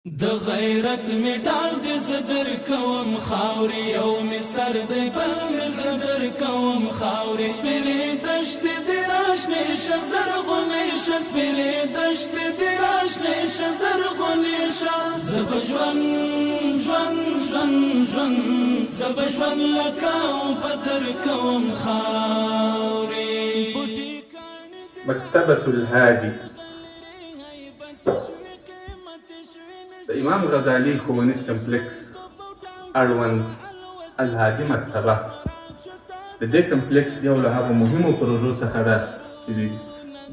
د غیرت می ډال د زدر کوم خاوري او می سر د بل می زدر کوم خاوري سپری دشت د راشنه شزر غونې شسپری دشت د راشنه شزر غونې ش زبجون جون جون جون زبجون لکاو بدر کوم خاوري مكتبة الهادي د امام غزالي ښوونیز کمپلیکس اړوند الهادي مکتبه د دې کمپلیکس یو له هغو مهمو پروژو څخه ده چې د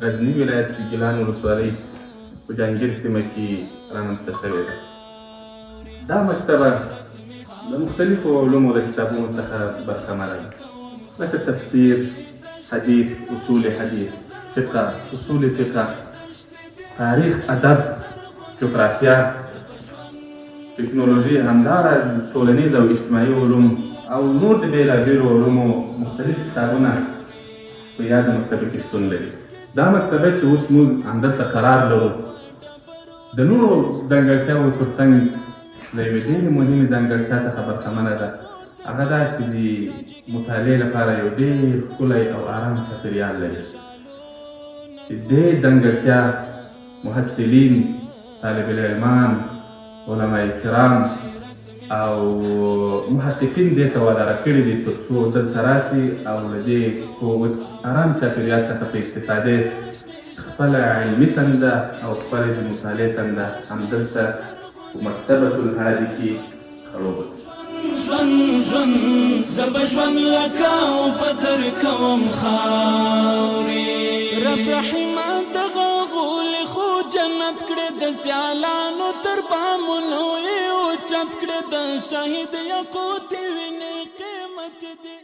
غزني ولایت کې ګیلان ولسوالۍ په جهانګیر سیمه کې رامنځته شوې ده. دا مکتبه د مختلفو علومو د کتابونو څخه برخمنه ده، لکه تفسیر، حدیث، اصول حدیث، فقه، اصول فقه، تاریخ، ادب، جغرافیه، ټکنالوژي، همداراز ټولنیز او اجتماعي علوم او نور د بېلابېلو علومو مختلف کتابونه په یاده مکتبه کې شتون لري. دا مکتبه چې اوس موږ همدلته قرار لرو د نورو ځانګړتیاوو ترڅنګ د یوې ډېرې مهمې ځانګړتیا څخه برخمنه ده، هغه دا چې د مطالعې لپاره یو ډېر ښکلی او ارام چاپېریال لري چې دې ځانګړتیا محصلین، طالب العلمان، علماء کرام او محققین دې ته واداره کړي دي تر څو دلته راسي او له دې ارام چاپېریال څخه په استفادې خپله علمي تنده او خپله د مطالعې تنده همدلته په مکتبة الهادي کې خړوبه کړي. ژوند ژوند زبه ژوند لکه او بدر کوم خاورې رب رحیمه دغه غولې خو جنت کړې د سیالانو تر بامونو یې اوچت کړې د شهید یاقوت وینې قیمت دې